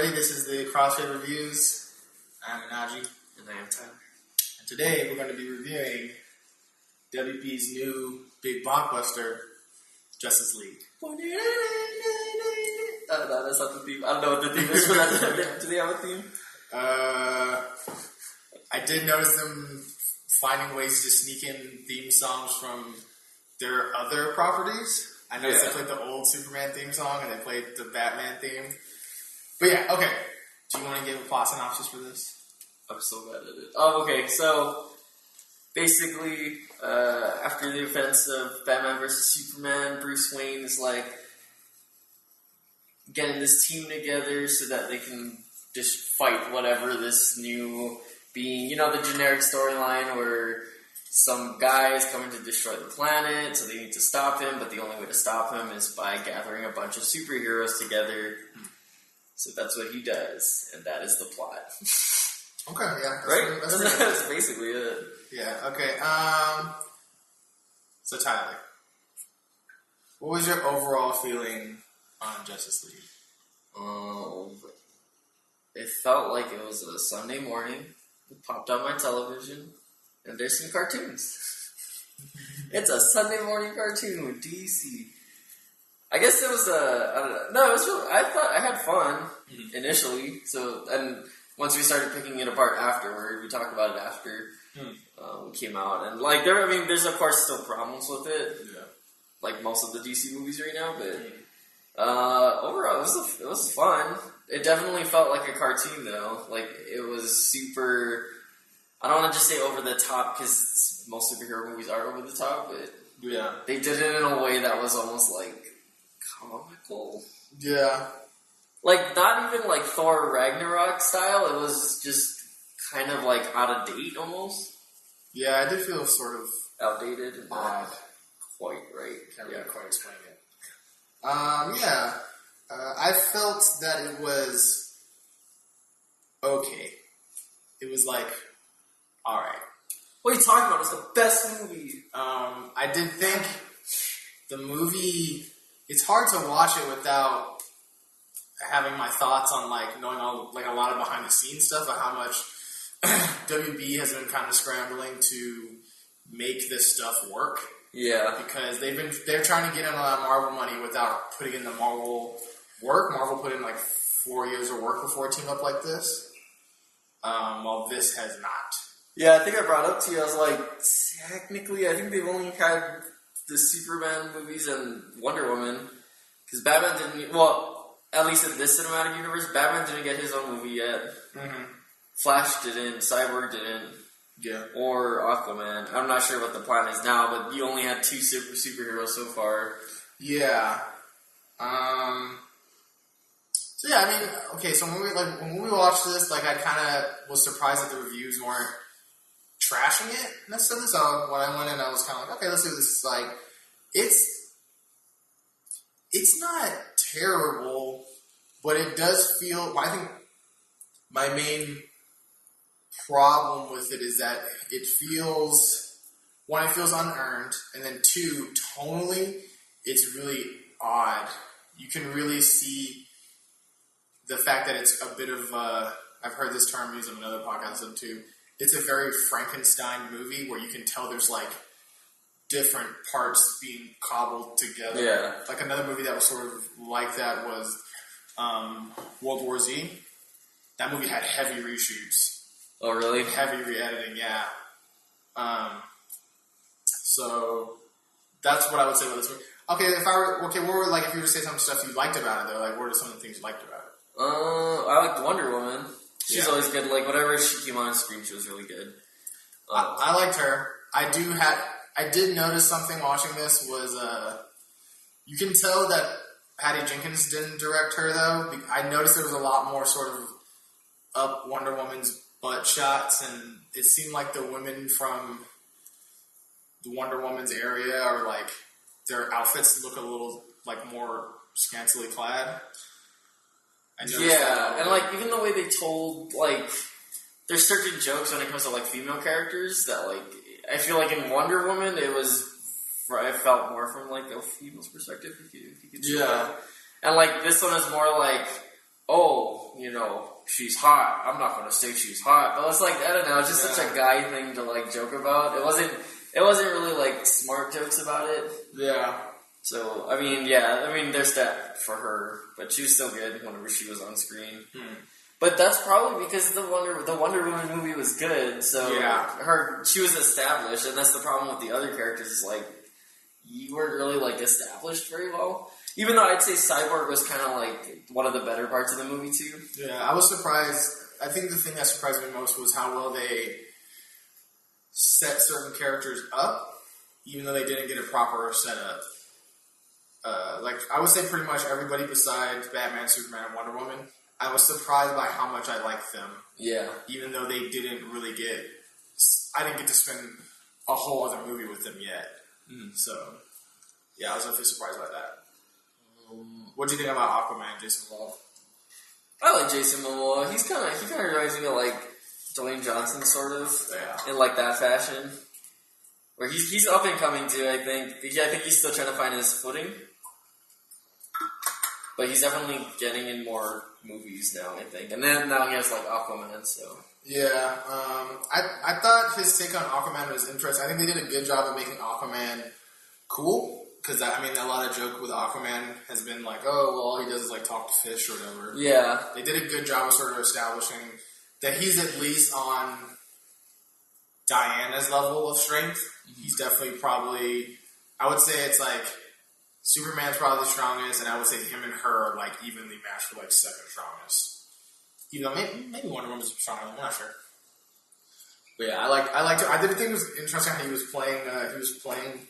ready? This is the CrossFit Reviews. I'm Naji. And I am Tyler. And today we're going to be reviewing WB's new big blockbuster, Justice League. No, that's not the theme. I don't know what the theme is for that. Do they have a theme? I did notice them finding ways to sneak in theme songs from their other properties. I noticed they played the old Superman theme song and they played the Batman theme. But yeah, okay. Do you want to give a plot synopsis for this? I'm so bad at it. Oh, okay. So, basically, after the events of Batman vs. Superman, Bruce Wayne is like getting this team together so that they can just fight whatever this new being, you know, the generic storyline where some guy is coming to destroy the planet, so they need to stop him, but the only way to stop him is by gathering a bunch of superheroes together. So that's what he does, and that is the plot. Okay, yeah. Right? That's basically it. Yeah, okay. So Tyler, what was your overall feeling on Justice League? It felt like it was a Sunday morning. It popped on my television, and there's some cartoons. It's a Sunday morning cartoon with DC. I guess it was I don't know. No, it was really, I thought I had fun initially. So, and once we started picking it apart afterward, we talked about it after it came out. And like, there's of course still problems with it. Yeah. Like most of the DC movies right now, but overall, it was fun. It definitely felt like a cartoon, though. Like, it was super... I don't want to just say over the top, because most superhero movies are over the top, but yeah, they did it in a way that was almost, like, comical. Yeah. Like, not even, like, Thor Ragnarok style. It was just kind of, like, out of date, almost. Yeah, I did feel sort of... outdated. And odd. Quite right. Can't really quite explain it. Yeah. I felt that it was okay. It was like, alright. What are you talking about? It's the best movie. I did think the movie, it's hard to watch it without having my thoughts on, like, knowing all, like, a lot of behind the scenes stuff of how much WB has been kind of scrambling to make this stuff work. Yeah. Because they're trying to get in a lot of Marvel money without putting in the Marvel work. Marvel put in like 4 years of work before it teamed up like this. While this has not. Yeah, I think I brought up to you, I was like, technically, I think they've only had the Superman movies and Wonder Woman. Because Batman didn't, well, at least in this cinematic universe, Batman didn't get his own movie yet. Mm-hmm. Flash didn't, Cyborg didn't. Yeah. Or Aquaman. I'm not sure what the plan is now, but you only had two superheroes so far. Yeah. So yeah, I mean, okay, so when we watched this, like, I kind of was surprised that the reviews weren't trashing it necessarily. So when I went in, I was kind of like, okay, let's see what this is like. It's not terrible, but it does feel, I think my main problem with it is that it feels, one, it feels unearned, and then two, tonally, it's really odd. You can really see the fact that it's a bit of, I've heard this term used on another podcast too, it's a very Frankenstein movie where you can tell there's like different parts being cobbled together. Yeah. Like another movie that was sort of like that was World War Z. That movie had heavy reshoots. Oh, really? Heavy re-editing, yeah. So that's what I would say about this movie. Okay, if you were to say some stuff you liked about it, though, like, what are some of the things you liked about it? I liked Wonder Woman. She's always good. Like, whatever she came on screen, she was really good. I liked her. I did notice something watching this was, you can tell that Patty Jenkins didn't direct her, though. I noticed there was a lot more sort of up Wonder Woman's butt shots, and it seemed like the women from the Wonder Woman's area are like, their outfits look a little like more scantily clad. Yeah, and like even the way they told, like, there's certain jokes when it comes to like female characters that, like, I feel like in Wonder Woman it felt more from like a female's perspective. If you could see that. And like this one is more like, oh, she's hot. I'm not going to say she's hot. But it's like, I don't know, it's just such a guy thing to, like, joke about. It wasn't really, like, smart jokes about it. Yeah. So, there's that for her. But she was still good whenever she was on screen. But that's probably because the Wonder Woman movie was good. So, she was established. And that's the problem with the other characters is, like, you weren't really, like, established very well. Even though I'd say Cyborg was kind of, like, one of the better parts of the movie, too. Yeah, I was surprised. I think the thing that surprised me most was how well they set certain characters up, even though they didn't get a proper setup. I would say pretty much everybody besides Batman, Superman, and Wonder Woman, I was surprised by how much I liked them. Yeah. Even though they didn't really I didn't get to spend a whole other movie with them yet. So, yeah, I was definitely surprised by that. What do you think about Aquaman, Jason Momoa? I like Jason Momoa. He kind of reminds me of like Dwayne Johnson, sort of, in like that fashion. Where he's up and coming too. I think he's still trying to find his footing, but he's definitely getting in more movies now. I think, and then now he has like Aquaman. So yeah, I thought his take on Aquaman was interesting. I think they did a good job of making Aquaman cool. Because, a lot of joke with Aquaman has been like, oh, well, all he does is, like, talk to fish or whatever. Yeah. They did a good job of sort of establishing that he's at least on Diana's level of strength. He's definitely probably, I would say it's, like, Superman's probably the strongest, and I would say him and her are, like, evenly matched for, like, second strongest. Even though maybe Wonder Woman's stronger, I'm not sure. But, yeah, I liked it. I did think it was interesting how he was playing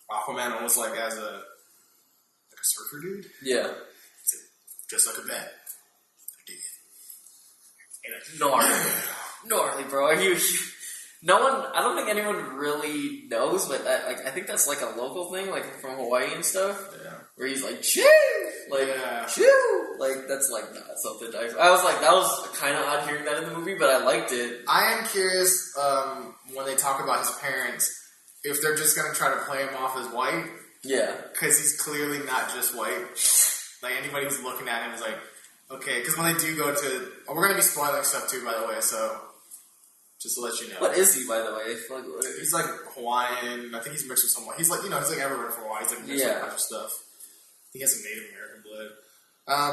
Aquaman almost like as a surfer dude. Yeah. He's like, just like a bat. I dig it. Gnarly, bro. No one, I don't think anyone really knows, but I think that's like a local thing, like from Hawaii and stuff. Yeah. Where he's like, chew! Chew! Like, that's like not something I was like, that was kind of odd hearing that in the movie, but I liked it. I am curious, when they talk about his parents, if they're just going to try to play him off as white. Yeah. Because he's clearly not just white. Like, anybody who's looking at him is like, okay. Because when they do go to... we're going to be spoiling stuff, too, by the way, so... just to let you know. What is he, by the way? He's, like, Hawaiian. I think he's mixed with someone. He's, like, he's, like, everywhere for a while. He's, like, mixed with a bunch of stuff. He has some Native American blood.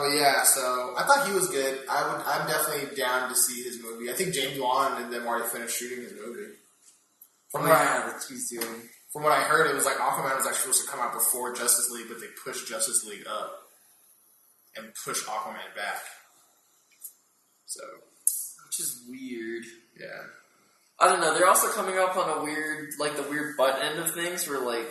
But, yeah, so... I thought he was good. I'm definitely down to see his movie. I think James Wan and them already finished shooting his movie. From what I heard, it was like Aquaman was actually supposed to come out before Justice League, but they pushed Justice League up and pushed Aquaman back. So, which is weird. Yeah. I don't know. They're also coming up on a weird, like the weird butt end of things, where like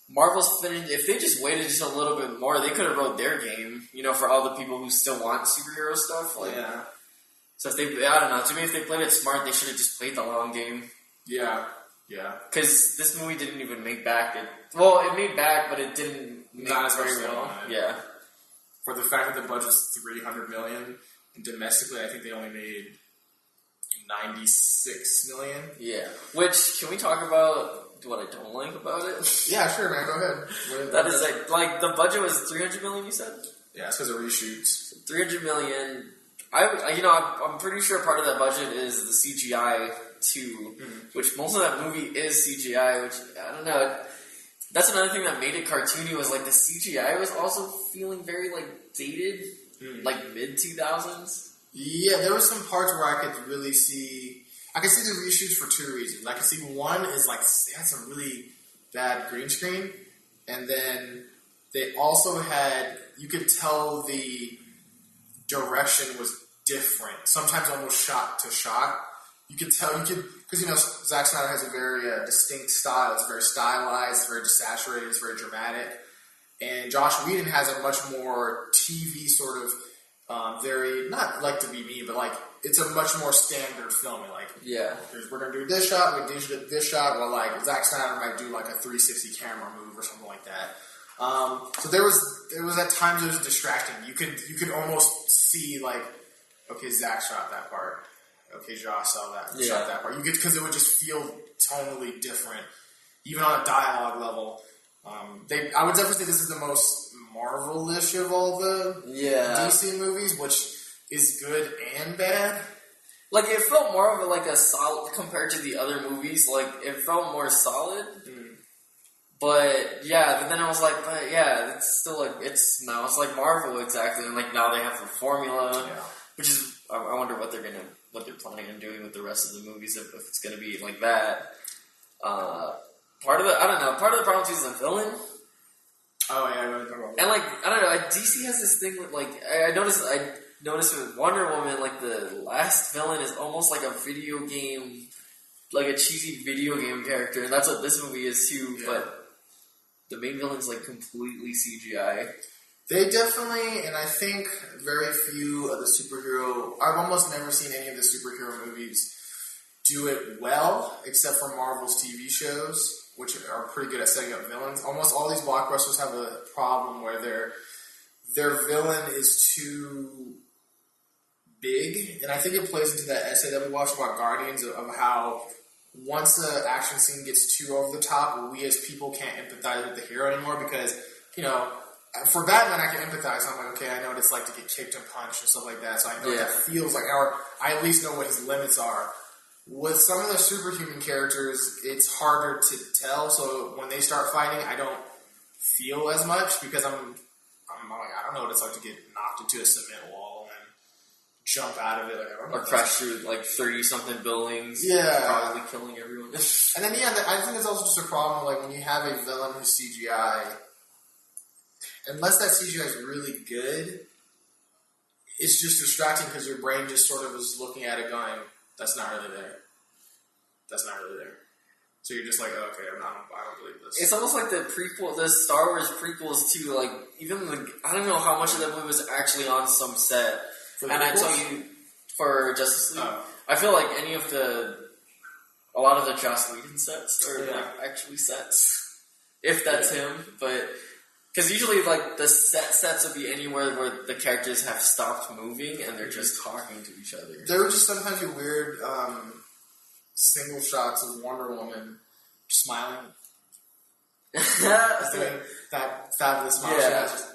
Marvel's finished. If they just waited just a little bit more, they could have wrote their game. For all the people who still want superhero stuff. Like, yeah. So I don't know. To me, if they played it smart, they should have just played the long game. Yeah, yeah. Because this movie didn't even make back. It made back, but it didn't make not very well. Yeah. For the fact that the budget's $300 million, and domestically, I think they only made $96 million. Yeah. Which, can we talk about what I don't like about it? Yeah, sure, man. Go ahead. That is like the budget was $300 million. You said? Yeah, it's because of reshoots. $300 million. I'm pretty sure part of that budget is the CGI too, which most of that movie is CGI. Which I don't know. That's another thing that made it cartoony was like the CGI was also feeling very like dated, like mid 2000s. Yeah, there were some parts where I could really see. I could see the reshoots for two reasons. I could see one is like they had some really bad green screen, and then they also had. You could tell the direction was different. Sometimes almost shot to shot. You could tell, because Zack Snyder has a very distinct style. It's very stylized, it's very desaturated, it's very dramatic. And Josh Whedon has a much more TV sort of, very, not like to be mean, but like, it's a much more standard filming. Like, yeah, we're going to do this shot, we're going to do this shot, or like, Zack Snyder might do like a 360 camera move or something like that. So there was at times it was distracting. You could almost see like, okay, Zach shot that part. Okay, Josh shot that part. Because it would just feel tonally different, even on a dialogue level. I would definitely say this is the most Marvel-ish of all the DC movies, which is good and bad. Like, it felt more of like a solid, compared to the other movies, like, it felt more solid. But, yeah, and then I was like, but, yeah, it's still like, it's like Marvel, exactly, and, like, now they have the formula, which is, I wonder what they're planning on doing with the rest of the movies, if it's gonna be like that. Part of the problem is the villain. Oh, yeah, I really talk about that. And, like, I don't know, DC has this thing with, like, I noticed with Wonder Woman, like, the last villain is almost like a video game, like a cheesy video game character, and that's what this movie is too, but the main villain's, like, completely CGI. They definitely, and I think very few of the superhero, I've almost never seen any of the superhero movies do it well, except for Marvel's TV shows, which are pretty good at setting up villains. Almost all these blockbusters have a problem where their villain is too big, and I think it plays into that essay that we watched about Guardians of how once the action scene gets too over the top, we as people can't empathize with the hero anymore because, you know, for Batman I can empathize. I'm like, okay, I know what it's like to get kicked and punched and stuff like that, so I know what that feels like, or I at least know what his limits are. With some of the superhuman characters, it's harder to tell, so when they start fighting, I don't feel as much because I'm like, I don't know what it's like to get knocked into a cement wall and jump out of it. Like, I don't know, or crash through like 30-something buildings, probably killing everyone. And then I think it's also just a problem like when you have a villain who's CGI, unless that CGI is really good, it's just distracting because your brain just sort of is looking at it going, that's not really there. That's not really there. So you're just like, oh, okay, I don't believe this. It's almost like the Star Wars prequels too. Like even I don't know how much of that movie was actually on some set. And I tell you, for Justice League, I feel like a lot of the Joss Whedon sets are like actually sets, if that's him. But because usually like the sets would be anywhere where the characters have stopped moving and they're just talking to each other. There would just sometimes be weird single shots of Wonder Woman smiling. Doing that fabulous smile she has.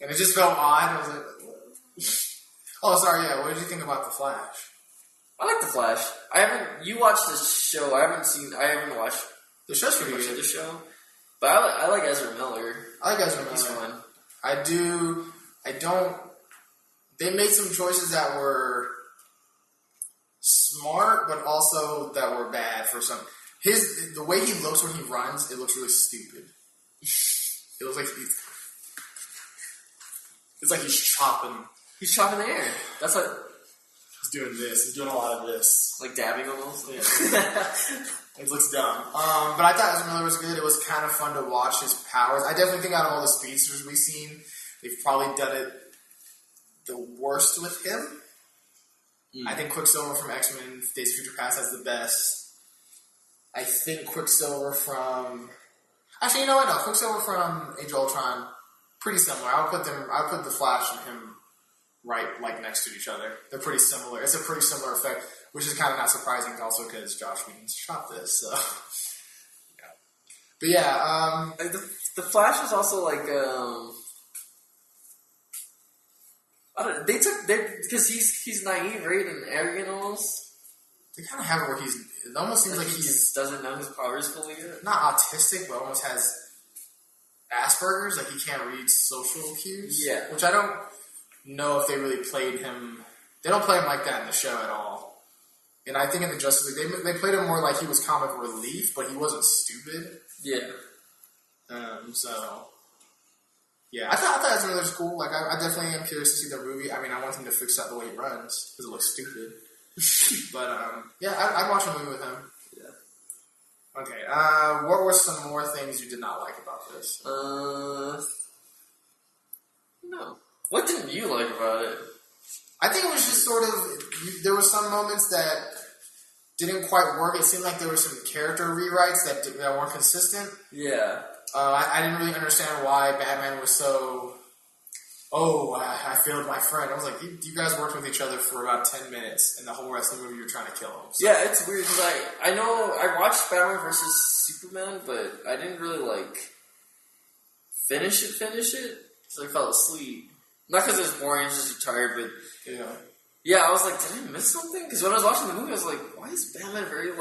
And it just felt odd. I was like, oh, sorry, what did you think about The Flash? I like The Flash. You watched the show. I haven't watched the show's pretty much good. Of the show. But I like Ezra Miller. I like Ezra Miller. He's fun. They made some choices that were smart, but also that were bad for some. The way he looks when he runs, it looks really stupid. It looks like it's like he's chopping. He's chopping the air. That's what he's doing. He's doing a lot of this, like dabbing almost. Yeah. It looks dumb. But I thought Ezra Miller was good. It was kind of fun to watch his powers. I definitely think out of all the speedsters we've seen, they've probably done it the worst with him. I think Quicksilver from X-Men Days of Future Past has the best. I think Quicksilver from... Actually, you know what? No, Quicksilver from Age of Ultron, pretty similar. I'll put the Flash and him right, like, next to each other. They're pretty similar. It's a pretty similar effect, which is kind of not surprising also because Josh Whedon shot this, so... Yeah. But yeah, the Flash is also like, I don't know, because he's naive, right, and arrogant almost. They kind of have it where it almost seems like he doesn't know his powers fully yet. Not autistic, but almost has Asperger's, like he can't read social cues. Yeah. Which I don't know if they really played him. They don't play him like that in the show at all. And I think in the Justice League, they played him more like he was comic relief, but he wasn't stupid. Yeah. So... Yeah, I thought Ezra Miller's cool. Like, I definitely am curious to see the movie. I mean, I want him to fix up the way he runs, because it looks stupid. But, yeah, I'd watch a movie with him. Yeah. Okay, what were some more things you did not like about this? No. What didn't you like about it? I think it was just sort of, there were some moments that didn't quite work. It seemed like there were some character rewrites that weren't consistent. Yeah. I didn't really understand why Batman was so oh, I failed my friend. I was like, you guys worked with each other for about 10 minutes, and the whole rest of the movie you're trying to kill him. So. Yeah, it's weird because I know I watched Batman vs Superman, but I didn't really like finish it because I fell asleep. Not because it was boring, it's just tired, but yeah, I was like, did I miss something? Because when I was watching the movie, I was like, why is Batman very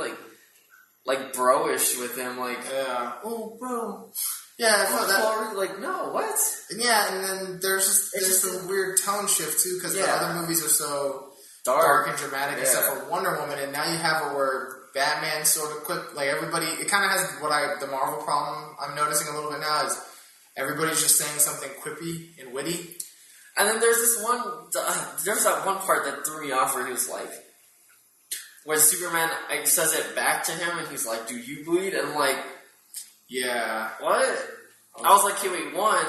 like bro-ish with him? Like, oh, bro. Yeah, I felt that. Like, no, what? Yeah, and then there's some weird tone shift too, because the other movies are so dark and dramatic, except for Wonder Woman, and now you have it where Batman sort of quick, like everybody, it kind of has the Marvel problem I'm noticing a little bit now is everybody's just saying something quippy and witty. And then there's that one part that threw me off where he was like, when Superman says it back to him, and he's like, do you bleed? And I'm like, yeah. What? I was like, okay, wait, one,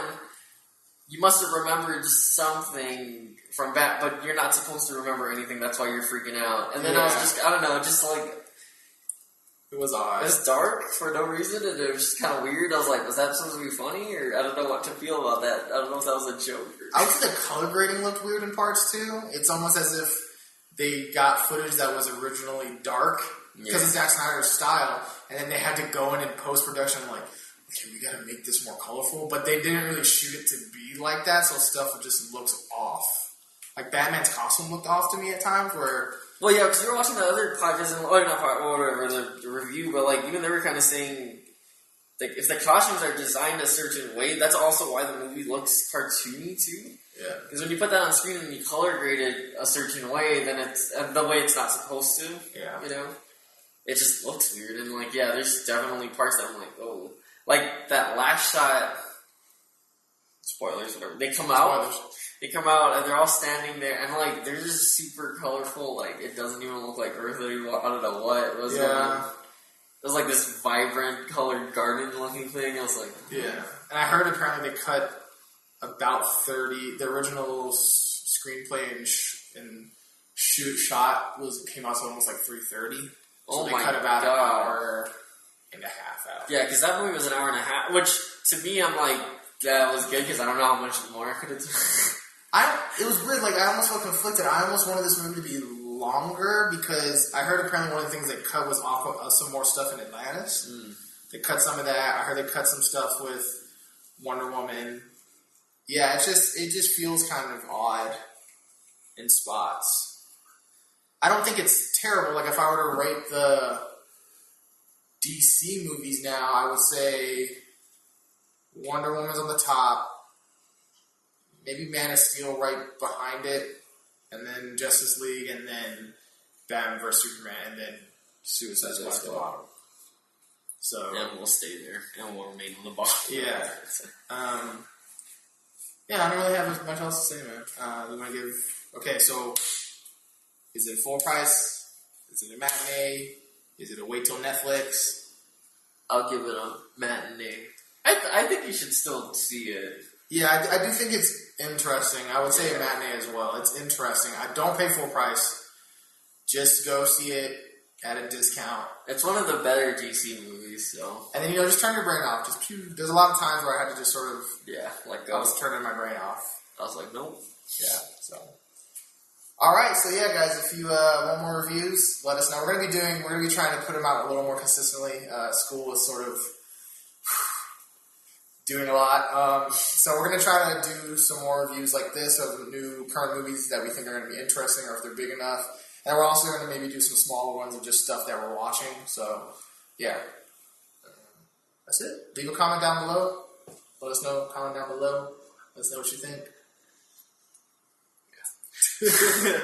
you must have remembered something from but you're not supposed to remember anything, that's why you're freaking out. And then I was just, I don't know, just like, it was odd. It was dark for no reason, and it was just kind of weird. I was like, was that supposed to be funny? Or I don't know what to feel about that. I don't know if that was a joke. I would say the color grading looked weird in parts, too. It's almost as if they got footage that was originally dark, because of Zack Snyder's style, and then they had to go in post-production like, okay, we gotta make this more colorful, but they didn't really shoot it to be like that, so stuff just looks off. Like, Batman's costume looked off to me at times, where... Well, yeah, because you were watching the other podcast, the review, but, like, even they were kind of saying, like, if the costumes are designed a certain way, that's also why the movie looks cartoony, too. Yeah. Because when you put that on screen and you color grade it a certain way, then it's the way it's not supposed to. Yeah. You know? It just looks weird. And, like, yeah, there's definitely parts that I'm like, oh. Like, that last shot... Spoilers, whatever. They come out and they're all standing there, and, like, they're just super colorful. Like, it doesn't even look like Earth anymore. I don't know what it was. Yeah. It was like this vibrant, colored garden-looking thing. I was like... Yeah. And I heard apparently they cut about 30... The original screenplay and shot came out to almost like 3:30. So they cut about an hour and a half out. Yeah, because that movie was an hour and a half, which, to me, I'm like, that was good, because I don't know how much more I could have done. It was weird, like, I almost felt conflicted. I almost wanted this movie to be longer, because I heard apparently one of the things they cut was some more stuff in Atlantis. They cut some of that. I heard they cut some stuff with Wonder Woman. Yeah, it just feels kind of odd in spots. I don't think it's terrible. Like, if I were to rate the DC movies now, I would say Wonder Woman's on the top, maybe Man of Steel right behind it, and then Justice League, and then Batman vs Superman, and then Suicide Squad at the bottom. So, and we'll stay there, and we'll remain on the bottom. Yeah. Yeah, I don't really have much else to say, man. We want to give... Okay, so, is it full price? Is it a matinee? Is it a wait till Netflix? I'll give it a matinee. I think you should still see it. Yeah, I do think it's interesting. I would say a matinee as well. It's interesting. I don't pay full price. Just go see it at a discount. It's one of the better DC movies, so... And then, just turn your brain off. There's a lot of times where I had to just sort of... Yeah, like... I was turning my brain off. I was like, nope. Yeah, so... Alright, so yeah, guys, if you want more reviews, let us know. We're going to be trying to put them out a little more consistently. School is sort of... doing a lot. So we're going to try to do some more reviews like this of new current movies that we think are going to be interesting or if they're big enough. And we're also going to maybe do some smaller ones of just stuff that we're watching. So, yeah. That's it. Leave a comment down below. Let us know. Comment down below. Let us know what you think. Yeah.